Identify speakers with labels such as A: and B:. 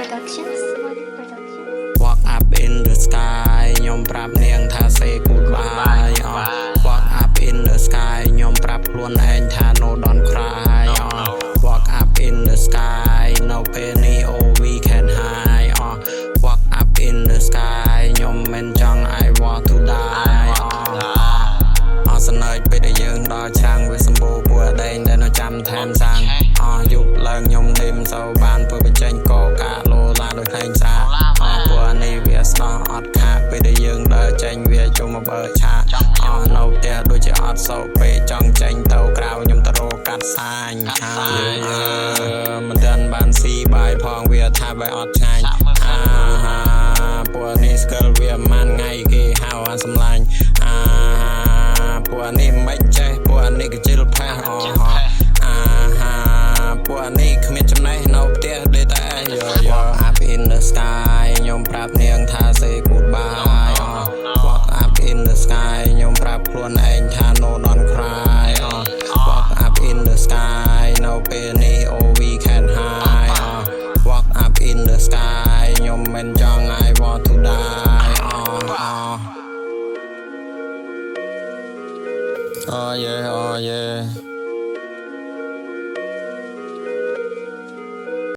A: Walk up in the sky ខ្ញុំប្រាប់នាងថា say goodbye Walk up in the sky ខ្ញុំប្រាប់ខ្លួនឯងថា no don't cry Walk up in the sky no penny oh we can hide Walk up in the sky ខ្ញុំមិនចង់ I want to die សនើចពេលដែលយើងដល់ឆាំងវាសម្បូរពួកអដែងដែលនៅចាំថែមសាំងយប់ឡើងខ្ញុំដេមសូវបានធ្វើបញ្ចេញកកាលោឡាដោយខ្លែងសាពួកនេះវាស្ដោះអត់ខាពេលដែលយើងដើរចេញវាជុំមកបើឆានៅផ្ទះដូចជាអត់សោកពេលចង់ចេញទៅក្រៅខ្ញុំទៅរកកាត់សាញមិនទាន់បានស៊ីបាយផងវាថាបាយអត់ឆ្ងាញ់ពួកនេះស្គាល់វាមិនថ្ងៃគេហៅអាសម្លាញ់ពួកនេះមិនចេះពួកនេះក៏ជិលផេះពួកនេះគ្មានចំណេះនៅផ្ទះដេតាWalk up in the sky ខ្ញុំប្រាប់នាងថា say goodbye Walk up in the sky ខ្ញុំប្រាប់ខ្លួនឯងថា no don't cry Walk up in the sky នៅពេលនេះ oh we can hide Walk up in the sky ខ្ញុំមិនចង់ I want to die oh yeah